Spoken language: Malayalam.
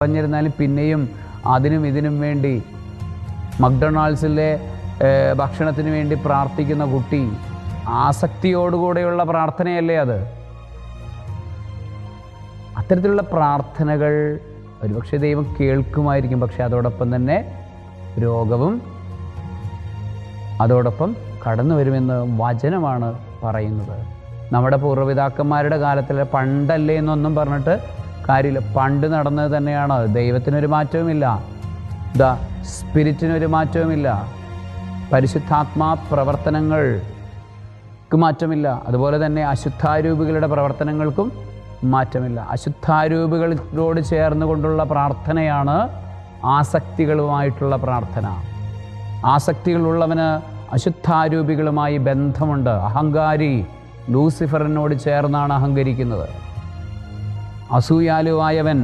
പറഞ്ഞിരുന്നാലും പിന്നെയും അതിനും ഇതിനും വേണ്ടി മക്ഡൊണാൾഡ്സിലെ ഭക്ഷണത്തിന് വേണ്ടി പ്രാർത്ഥിക്കുന്ന കുട്ടി, ആസക്തിയോടുകൂടെയുള്ള പ്രാർത്ഥനയല്ലേ അത്? അത്തരത്തിലുള്ള പ്രാർത്ഥനകൾ ഒരുപക്ഷെ ദൈവം കേൾക്കുമായിരിക്കും. പക്ഷെ അതോടൊപ്പം തന്നെ രോഗവും അതോടൊപ്പം കടന്നു വരുമെന്ന് വചനമാണ് പറയുന്നത്. നമ്മുടെ പൂർവ്വപിതാക്കന്മാരുടെ കാലത്തിലെ പണ്ടല്ലേ എന്നൊന്നും പറഞ്ഞിട്ട് കാര്യമില്ല. പണ്ട് നടന്നത് തന്നെയാണ്. ദൈവത്തിനൊരു മാറ്റവുമില്ല, സ്പിരിറ്റിനൊരു മാറ്റവുമില്ല, പരിശുദ്ധാത്മാ പ്രവർത്തനങ്ങൾക്ക് മാറ്റമില്ല. അതുപോലെ തന്നെ അശുദ്ധാരൂപികളുടെ പ്രവർത്തനങ്ങൾക്കും മാറ്റമില്ല. അശുദ്ധാരൂപികളോട് ചേർന്നുകൊണ്ടുള്ള പ്രാർത്ഥനയാണ് ആസക്തികളുമായിട്ടുള്ള പ്രാർത്ഥന. ആസക്തികളുള്ളവന് അശുദ്ധാരൂപികളുമായി ബന്ധമുണ്ട്. അഹങ്കാരി ലൂസിഫറിനോട് ചേർന്നാണ് അഹങ്കരിക്കുന്നത്. അസൂയാലുവായവൻ